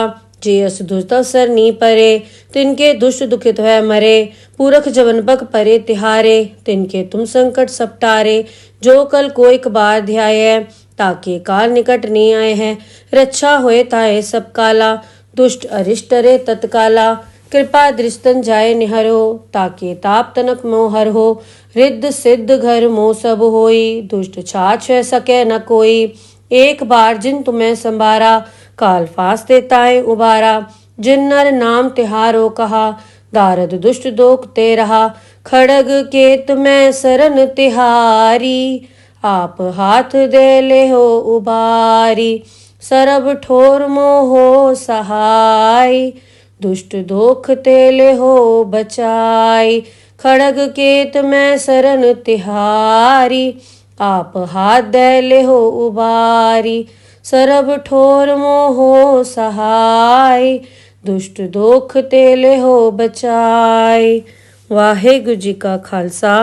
जे अस दुष्ट अवसर नी परे, तिनके दुष्ट दुखित है मरे। पूरख जवन बक परे तिहारे, तिनके तुम संकट सपटारे। जो कल को एक बार ध्याय, ताके काल निकट नहीं आए हैं। रक्षा होए ताए सब काला, दुष्ट अरिष्ट रे तत्काला। कृपा दृष्टन जाए निहरो, ताके ताप तनक मोहर हो। रिद्ध सिद्ध घर मोह सब होई, दुष्ट छाछ सके न कोई। एक बार जिन तुम्हें संभारा, काल फांस देताए उबारा। जिन नर नाम तिहारो कहा, दारद दुष्ट दोख ते रहा। खड़ग के तुम्हें सरन तिहारी, आप हाथ दे ले हो उबारी। सरब ठोर मोहो सहाय, दुष्ट दोख तेले हो बचाई। खड़ग केत में सरन तिहारी, आप हाथ दे ले हो उबारी। सरब ठोर मोहो सहाय, दुष्ट दोख तेले हो बचाई। वाहेगुरु जी का खालसा,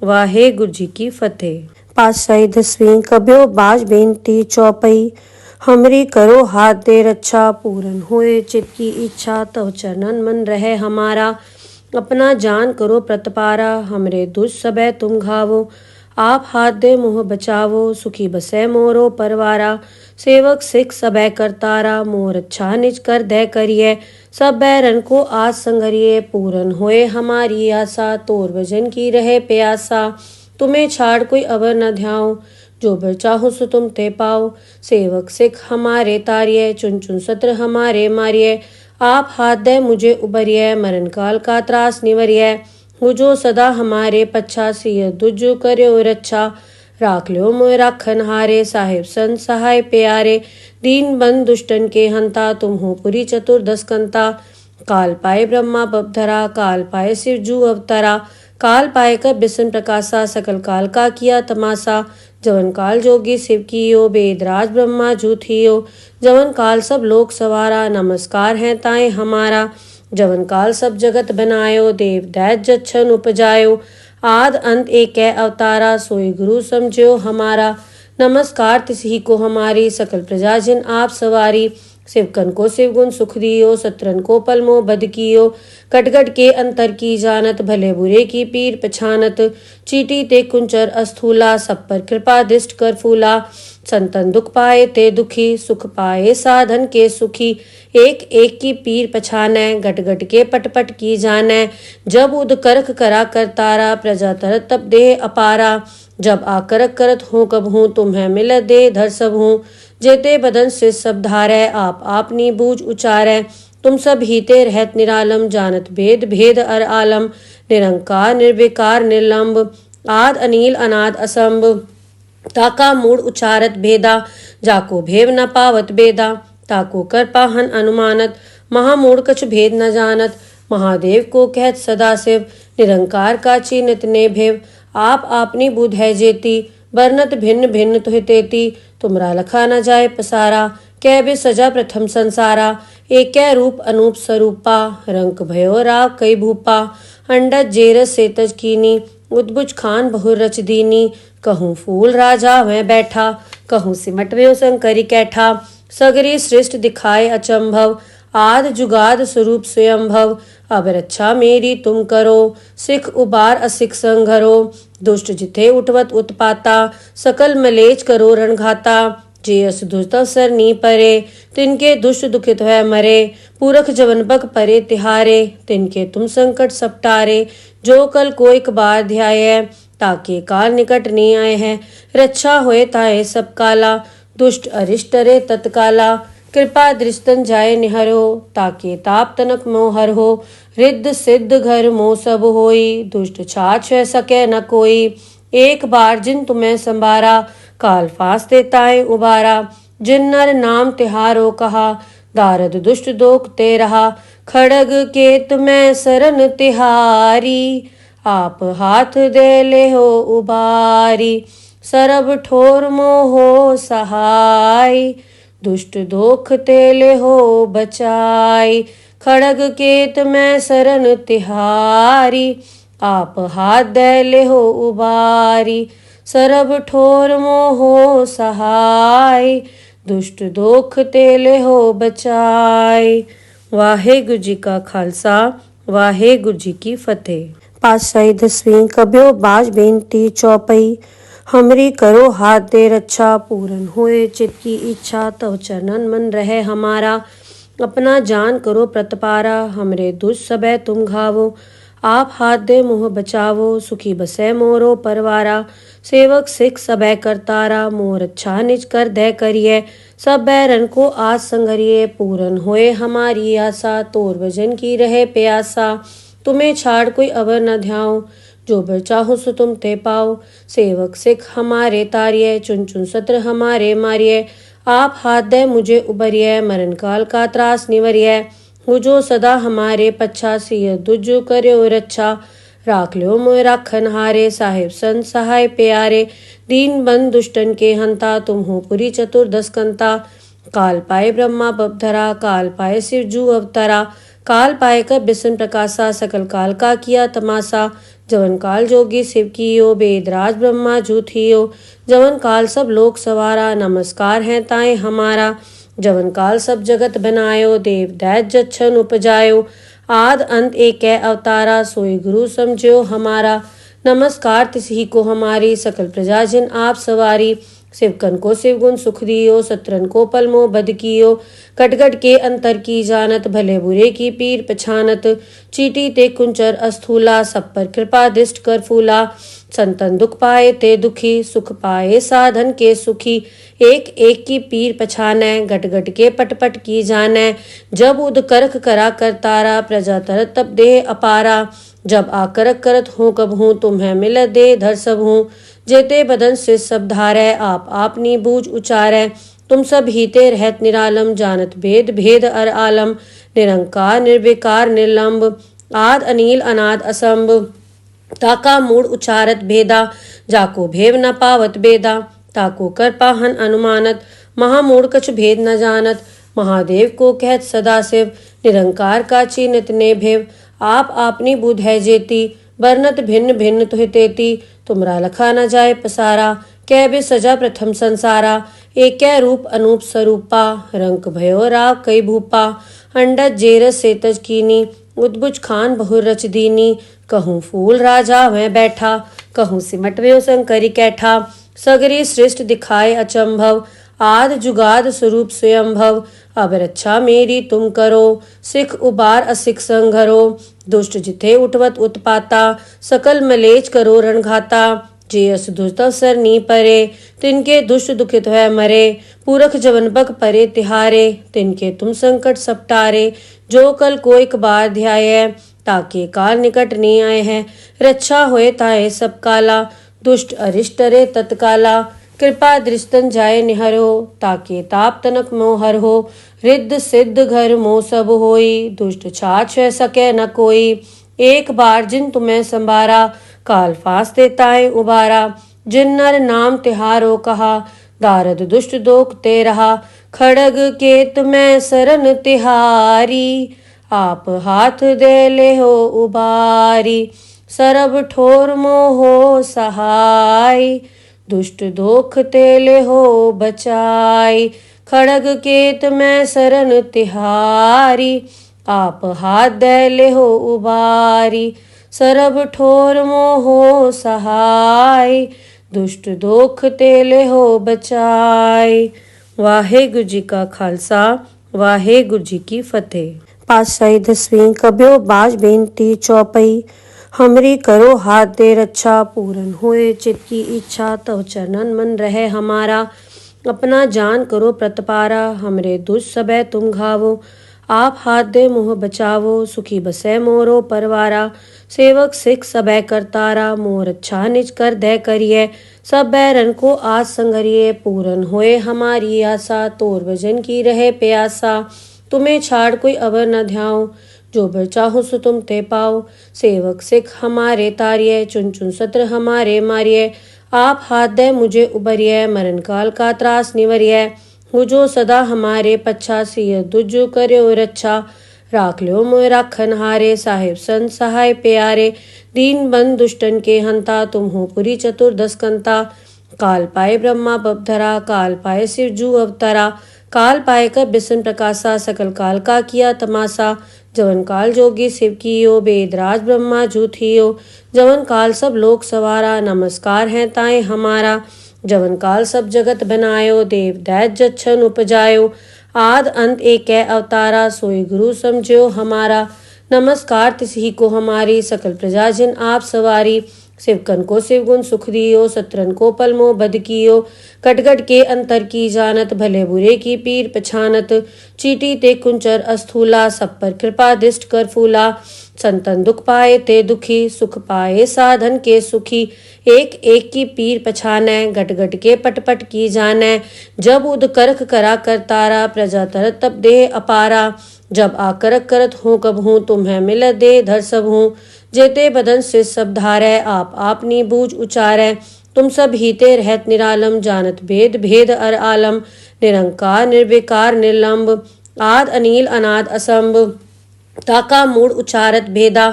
वाहेगुरु जी की फतेह। पातशाही 10वीं कब्यो बाज बेनती चौपई। हमरी करो हाथ दे रक्षा, पूरन होए चित की इच्छा। तव चरणन मन रहे हमारा, अपना जान करो प्रतपारा। हमरे दुष्ट सबे तुम घावो, आप हाथ दे मोह बचावो। सुखी बसे मोरो परवारा, सेवक सिख सबे करतारा। मोर अच्छा निज कर दे करिए, सब बैरन को आज संगरिए। पूरन होए हमारी आशा, तोर भजन की रहे प्यासा। तुम्हें छाड़ कोई अवर न ध्याओ, जो बर चाहो सो तुम ते पाओ। सेवक सिख हमारे तारिये, चुन चुन सत्र हमारे मारिये। आप हाथ दे मुझे उबरिये, मरण काल का त्रास निवरिये। हो जो सदा हमारे पच्छा, सिय दुजो कर्यो रक्षा। राख लो मोय राखन हारे, साहिब संत सहाय प्यारे। दीन बंद दुष्टन के हंता, तुम हो पुरी चतुर्दश कंता। काल पाए ब्रह्मा बपधरा, काल पाए शिव जू अवतरा। काल पाए कर बिसन प्रकाशा, सकल काल का किया तमाशा। जवन काल जोगी शिव कियो, वेदराज ब्रह्मा जू थियो। जवन काल सब लोक सवारा, नमस्कार है ताए हमारा। जवन काल सब जगत बनायो, देव दैत जच्छन उपजायो। आद अंत एक अवतारा, सोई गुरु समझो हमारा। नमस्कार तिसही को हमारी, सकल प्रजा जिन आप सवारी। शिवकन को शिवगुण सुख दियो, सत्रन को पलमो बद कियो। कटगट के अंतर की जानत, भले बुरे की पीर पछानत। चीटी ते कुंचर अस्थूला, सब पर कृपा दृष्ट कर फूला। संतन दुख पाए ते दुखी, सुख पाए साधन के सुखी। एक एक की पीर पछानै, गट गट के पट पट की जानै। जब उद करख करा कर तारा, प्रजा तरत तब देह अपारा। जब आकरक करत हूँ कब हूँ, तुम्हें मिल दे धर सब हूँ। जेते बदन से सब धारै, आप आपनी बूझ उचारै। तुम सब हीते रहत निरालम, जानत भेद भेद अर आलम। निरंकार निर्विकार निर्लंब, आद अनील अनाद असंभ। ताका मूड उचारत भेदा, जाको भेव न पावत बेदा। ताको कर पाहन अनुमानत, महामूढ़ कछु भेद न जानत। महादेव को कहत सदा शिव, निरंकार का चीनित ने भेव। आप आपनी बुध है जेती, बरनत भिन्न भिन्न तुहि तेती, तुमरा लखा न जाए पसारा। कै बे सजा प्रथम संसारा, एक रूप अनूप स्वरूपा। रंक भयो राव कई भूपा, अंडज जेरस सेतज कीनी। उद्भुज खान बहुर रच दीनी, कहूँ फूल राजा वह बैठा। कहूँ सिमट व्यो शंकरी कैठा, सगरी सृष्ट दिखाए अचंभव। आद जुगाद स्वरूप स्वयंभव, अब रक्षा मेरी तुम करो। सिख उबार असिख संघरो, दुष्ट जिथे उठवत उत्पाता। सकल मलेच करो रणघाता, जे अस दुष्ट अवसर नी परे। तिनके दुष्ट दुखित है मरे, पूरख जवन बक परे तिहारे। तिनके तुम संकट सपटारे, जो कल को एक बार ध्याय। ताके काल निकट नहीं आए हैं, रक्षा होए ताए सब काला। दुष्ट अरिष्ट रे तत्काला, कृपा दृष्टन जाए निहरो। ताके ताप तनक मोहर हो, रिद्ध सिद्ध घर मोह सब होई। दुष्ट छाछ सके न कोई, एक बार जिन तुम्हें संभारा। काल फास देताए उबारा, जिन नर नाम तिहारो कहा। दारद दुष्ट दोख ते रहा, खड़ग केत में सरन तिहारी। आप हाथ दे ले हो उबारी, सरब ठोर मोहो सहाय। दुष्ट दोख तेले हो बचाई, खड़ग केत में सरन तिहारी। आप हाथ दे ले हो उबारी, सरब ठोर मोहो सहाय। दुष्ट दोख तेले हो बचाई। वाहेगुरु जी का खालसा, वाहेगुरु जी की फतेह। पातशाही 10वीं कब्यो बाज बेनती चौपई। हमरी करो हाथ दे रक्षा, पूरन होए चित की इच्छा। तव चरणन मन रहे हमारा, अपना जान करो प्रतपारा। हमरे दुष्ट सबे तुम घावो, आप हाथ दे मोह बचावो। सुखी बसे मोरो परवारा, सेवक सिख सबे करतारा। मोर अच्छा निज कर दे करिए, सब बैरन को आज संगरिए। पूरन होए हमारी आशा, तोर भजन की रहे प्यासा। तुम्हें छाड़ कोई अवर न ध्याओ, जो बर चाहो सो तुम ते पाओ। सेवक सिख हमारे तारिये, चुन चुन सत्र हमारे मारिये। आप हाथ दे मुझे उबरिये, मरण काल का त्रास निवरिये। हो जो सदा हमारे पच्छा, सिय दुजो कर्यो रक्षा। राख लो मोय राखन हारे, साहिब संत सहाय प्यारे। दीन बंद दुष्टन के हंता, तुम हो पुरी चतुर्दश कंता। काल पाए ब्रह्मा बपधरा, काल पाए शिव जू अवतरा। काल पाए कर बिसन प्रकाशा, सकल काल का किया तमाशा। जवन काल जोगी शिव कियो, वेदराज ब्रह्मा जू थियो। जवन काल सब लोक सवारा, नमस्कार है ताए हमारा। जवन काल सब जगत बनायो, देव दैत जच्छन उपजायो। आद अंत एक अवतारा, सोई गुरु समझो हमारा। नमस्कार तिसही को हमारी, सकल प्रजा जिन आप सवारी। शिवकन को शिव गुण सुख दियो, सत्रन को पलमो बद कियो। कटगट के अंतर की जानत, भले बुरे की पीर पछानत। चीटी ते कुंचर अस्थूला, सब पर कृपा दृष्ट कर फूला। संतन दुख पाए ते दुखी, सुख पाए साधन के सुखी। एक एक की पीर पछानै, गट गट के पट पट की जानै। जब उद करख करा करतारा, प्रजा तरत तब देह अपारा। जब आकरक करत हूँ कब हूँ, तुम्हें मिल दे धर सब हूँ। जेते बदन से सब धारै, आप आपनी बूझ उचारै। तुम सब हीते रहत निरालम, जानत भेद भेद अर आलम। निरंकार निर्विकार निर्लंब, आद अनील अनाद असंभ। ताका मूड उचारत भेदा, जाको भेव न पावत बेदा। ताको कर पाहन अनुमानत, महामूड कछ भेद न जानत। महादेव को कहत सदा शिव, निरंकार का चीनित ने भेव। आप आपनी बुध है जेती, बरनत भिन्न भिन्न तुहि तेती। तुमरा लखा न जाए पसारा, कै बे सजा प्रथम संसारा। एक रूप अनूप स्वरूपा, रंक भयो राव कई भूपा। अंडज जेरस सेतज कीनी, उद्भुज खान बहुर रच दीनी। कहूँ फूल राजा वह बैठा, कहूँ सिमट व्यो शंकरी कैठा। सगरी सृष्ट दिखाए अचंभव, आद जुगाद स्वरूप स्वयंभव। अब रक्षा मेरी तुम करो, सिख उबार असिख संघरो। दुष्ट जिथे उठवत उत्पाता, सकल मलेच करो रणघाता। जे अस दुष्ट अवसर नी परे, तिनके दुष्ट दुखित है मरे। पूरख जवन बक परे तिहारे, तिनके तुम संकट सपटारे। जो कल को एक बार ध्याय, ताके काल निकट नहीं आए हैं। रक्षा होए ताए सब काला, दुष्ट अरिष्ट रे तत्काला। कृपा दृष्टन जाए निहरो, ताके ताप तनक मोहर हो। रिद्ध सिद्ध घर मोह सब होई, दुष्ट छाछ सके न कोई। एक बार जिन तुम्हें संभारा, काल फास देताए उबारा। जिन नर नाम तिहारो कहा, दारद दुष्ट दोख ते रहा। खड़ग केत मैं सरन तिहारी, आप हाथ दे ले हो उबारी। सरब ठोर मोहो सहाय, दुष्ट दोख ते ले हो बचाई। खड़ग केत मैं सरन तिहारी, आप हाथ दे ले हो उबारी। सरब ठोर मोहो सहाय, दुष्ट दोख ते ले हो बचाई। वाहेगुरु जी का खालसा, वाहेगुरु जी की फतेह। पातशाही दसवीं कब्यो बाज बेनती चौपई, हमरी करो हाथ दे रक्षा। पूरन होए चित की इच्छा, तव चरणन मन रहे हमारा। अपना जान करो प्रतपारा, हमरे दुष्ट सबे तुम घावो। आप हाथ दे मोह बचावो, सुखी बसे मोरो परवारा। सेवक सिख सबे करतारा, मोर अच्छा निज कर दे करिए। सब बैरन को आज संगरिए, पूरन होए हमारी आशा। तोर भजन की रहे प्यासा, तुम्हें छाड़ कोई अवर न ध्याओ। जो बर चाहो सो तुम ते पाओ। सेवक सिख हमारे तारिये, चुन चुन सत्र हमारे मारिये। आप हाथ दे मुझे उबरिये, मरण काल का त्रास निवरिये। हो जो सदा हमारे पच्छा, सिय दुजु कर्यो रक्षा। राख लो मोय राखन हारे, साहिब संत सहाय प्यारे। दीन बंद दुष्टन के हंता, तुम हो पुरी चतुर्दश कंता। काल पाए ब्रह्मा बपधरा, काल पाए शिव जू अवतरा। काल पाए कर बिसन प्रकाशा, सकल काल का किया तमाशा। जवन काल जोगी शिव कियो, बेदराज ब्रह्मा जू थियो। जवन काल सब लोक सवारा, नमस्कार है ताए हमारा। जवन काल सब जगत बनायो, देव दैत जच्छन उपजायो। आद अंत एक अवतारा, सोई गुरु समझो हमारा। नमस्कार तिसही को हमारी, सकल प्रजा जिन आप सवारी। शिवकन को शिवगुण सुख दियो, सत्रन को पलमो बद कियो। कटगट के अंतर की जानत, भले बुरे की पीर पछानत। चीटी ते कुंचर अस्थूला, सब पर कृपा दृष्ट कर फूला। संतन दुख पाए ते दुखी, सुख पाए साधन के सुखी। एक एक की पीर पछानै, गट गट के पट पट की जानै। जब उद करख करा कर तारा, प्रजा तरत तब देह अपारा। जब आकरक करत हूँ कब हूँ, तुम्हें मिल दे धर सब हूँ। जेते बदन से सब धारै, आप आपनी बूझ उचारै। तुम सब हीते रहत निरालम, जानत भेद भेद अर आलम। निरंकार निर्विकार निर्लंब, आद अनील अनाद असंभ। ताका मूड उचारत भेदा,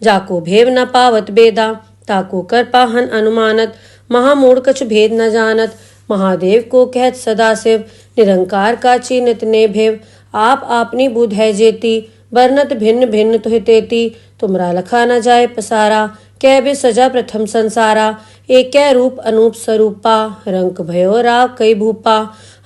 जाको भेव न पावत बेदा। ताको कर पाहन अनुमानत, महामूढ़ कछ भेद न जानत। महादेव को कहत सदा शिव, निरंकार का चीनत ने भेव। आप आपनी बुध है जेती, बरनत भिन्न भिन्न तुहि तेती। तुमरा लखा न जाए पसारा, कै बे सजा प्रथम संसारा। एक रूप अनूप स्वरूपा, रंक भयो राव कई भूपा।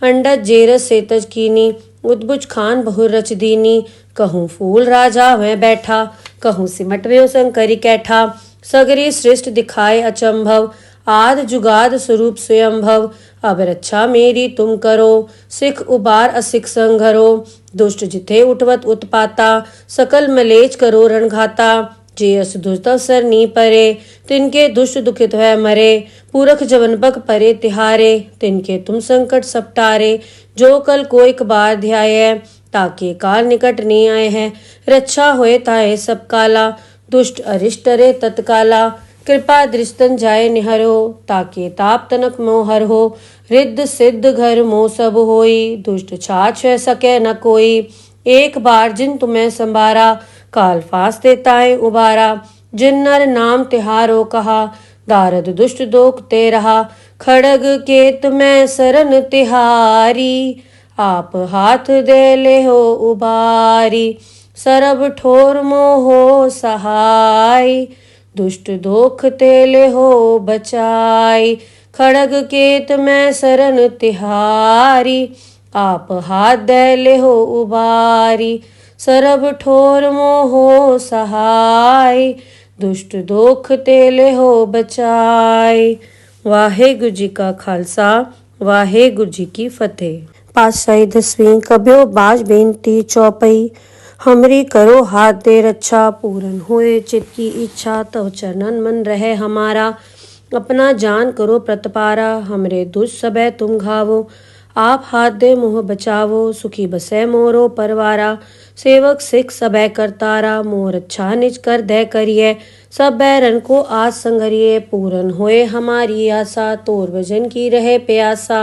अंडज जेरस सेतज कीनी, उद्भुज खान बहुर रच दीनी। कहूँ फूल राजा वह बैठा, कहूँ सिमट व्यो शंकरी कैठा। सगरी सृष्ट दिखाए अचंभव, आद जुगाद स्वरूप स्वयंभव। अब रक्षा मेरी तुम करो, सिख उबार असिख संघरो। दुष्ट जिथे उठवत उत्पाता, सकल मलेच करो रणघाता। जे अस दुष्ट अवसर नी परे, तिनके दुष्ट दुखित है मरे। पूरख जवन बग परे तिहारे, तिनके तुम संकट सपटारे। जो कल को एक बार ध्याय, ताके काल निकट नहीं आए हैं। रक्षा होए ताए सब काला, दुष्ट अरिष्ट रे तत्काला। कृपा दृष्टन जाए निहरो, ताके ताप तनक मोहर हो। रिद्ध सिद्ध घर मोह सब होई, दुष्ट छाछ सके न कोई। एक बार जिन तुम्हें संभारा, काल फास्ते ताए उबारा। जिन नर नाम तिहारो कहा, दारद दुष्ट दोख ते रहा। खड़ग केत मैं सरन तिहारी, आप हाथ दे ले हो उबारी। सरब ठोर मोहो सहाय, दुष्ट दोख ते ले हो बचाई। खड़ग केत मैं सरन तिहारी, आप हाथ दे ले हो उबारी। सरब ठोर मोहो सहाय, दुष्ट दोख ते ले हो बचाई। वाहेगुरु जी का खालसा, वाहेगुरु जी की फतेह। पातशाही दसवीं कब्यो बाज बेनती चौपई, हमरी करो हाथ दे रक्षा। पूरन होए चित की इच्छा, तव चरणन मन रहे हमारा। अपना जान करो प्रतपारा, हमरे दुष्ट सबे तुम घावो। आप हाथ दे मोह बचावो, सुखी बसे मोरो परवारा। सेवक सिख सबै करतारा, मोर अच्छा निज कर दे करिए, सब बैरन को आज संगरिए, पूरन होए हमारी आशा, तोर भजन की रहे प्यासा,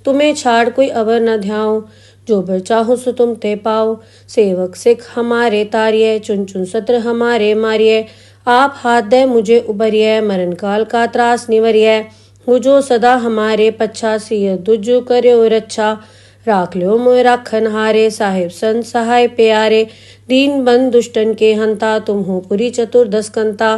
तुम्हें छाड़ कोई अवर न ध्याओ, जो बर चाहो सो तुम ते पाओ, सेवक सिख हमारे तारिये, चुन चुन सत्र हमारे मारिये, आप हाथ दे मुझे उबरिए, मरण काल का त्रास निवरिए, हो जो सदा हमारे पच्छा, सिय दुजो करो रच्छा, राख लो मोय राखन हारे, साहिब संत सहाय प्यारे, दीन बंद दुष्टन के हंता, तुम हो पुरी चतुर्दश कंता,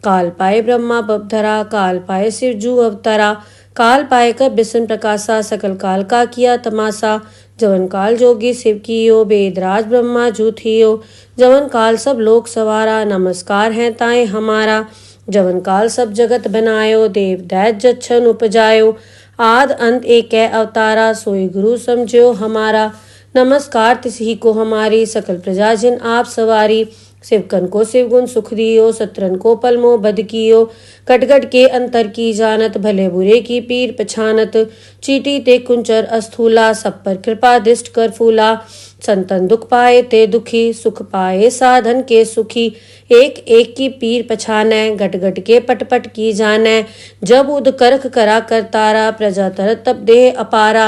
काल पाए ब्रह्मा बपधरा, काल पाए शिव जू अवतरा, काल पाए कर बिसन प्रकाशा, सकल काल का किया तमाशा, जवन काल जोगी शिव कियो, वेदराज ब्रह्मा जू थियो, जवन काल सब लोक सवारा, नमस्कार है ताए हमारा, जवन काल सब जगत बनायो, देव दैत जच्छन उपजायो, आद अंत एक अवतारा, सोई गुरु समझो हमारा, नमस्कार तिसही को हमारी, सकल प्रजा जिन आप सवारी, शिवकन को शिव गुण सुख दियो, सत्रन को पलमो बद कियो, कटगट के अंतर की जानत, भले बुरे की पीर पछानत, चीटी ते कुंचर अस्थूला, सब पर कृपा दृष्ट कर फूला, संतन दुख पाए ते दुखी, सुख पाए साधन के सुखी, एक एक की पीर पछानै, गट गट के पट पट की जानै, जब उद करख करा करतारा, प्रजा तरत तब देह अपारा,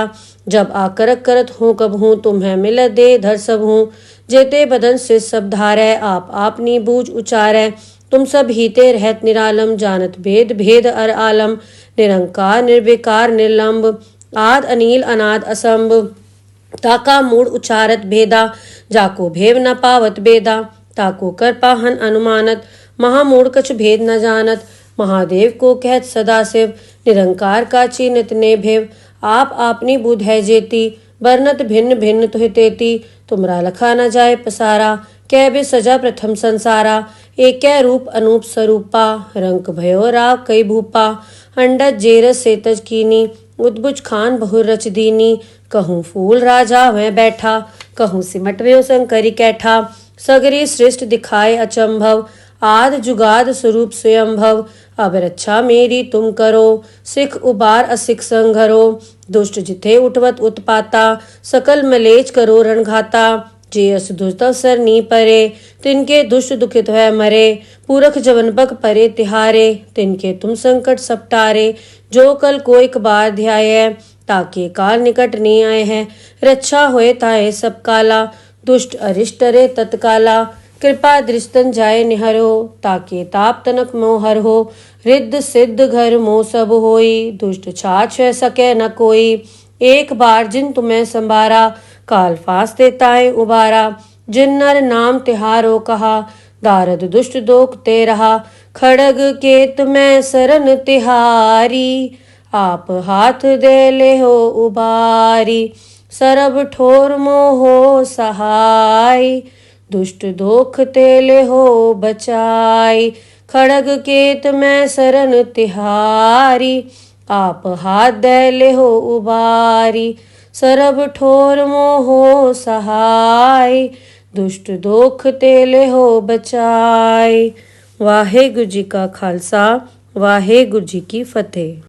जब आकरक करत हूँ कब हूँ, तुम्हें मिल दे धर सब हूँ, जेते बदन से सब धारै, आप आपनी बूझ उचारै, तुम सब हीते रहत निरालम, जानत भेद भेद अर आलम, निरंकार निर्विकार निर्लंब, आद अनील अनाद असंभ, ताका मूड उचारत भेदा, जाको भेव न पावत बेदा, ताको कर पाहन अनुमानत, महामूढ़ कछ भेद न जानत, महादेव को कहत सदा शिव, निरंकार का चीनत ने भेव, आप आपनी बुध है जेती, बरनत भिन्न भिन्न तुह तेती, तुमरा लखा न जाए पसारा, कै बे सजा प्रथम संसारा, एक रूप अनूप स्वरूपा, रंक भयो राव कई भूपा, अंडज जेरस सेतज कीनी, उद्भुज खान बहुर रच दीनी, कहूँ फूल राजा वह बैठा, कहूँ सिमट व्यो शंकरी कैठा, सगरी सृष्ट दिखाए अचंभव, आद जुगाद स्वरूप स्वयंभव, अब रक्षा मेरी तुम करो, सिख उबार असिख संघरो, दुष्ट जिथे उठवत उत्पाता, सकल मलेच करो रणघाता, जे अस दुष्ट अवसर नी परे, तिनके दुष्ट दुखित है मरे, पूरख जवन बक परे तिहारे, तिनके तुम संकट सपटारे, जो कल को एक बार ध्याय, ताके काल निकट नहीं आए हैं, रक्षा होए ताए सब काला, दुष्ट अरिष्ट रे तत्काला, कृपा दृष्टन जाए निहरो, ताके ताप तनक मोहर हो, रिद्ध सिद्ध घर मोह सब होई, दुष्ट छाछ सके न कोई, एक बार जिन तुम्हें संभारा, काल फास देताए उबारा, जिन नर नाम तिहारो कहा, दारद दुष्ट दोख ते रहा, खड़ग केत में सरन तिहारी, आप हाथ दे ले हो उबारी, सरब ठोर मोहो सहाय, दुष्ट दोख तेले हो बचाई, खड़ग केत में सरन तिहारी, आप हाथ दे ले हो उबारी, सरब ठोर मोहो सहाय, दुष्ट दोख तेले हो बचाई। वाहेगुरु जी का खालसा, वाहेगुरु जी की फतेह।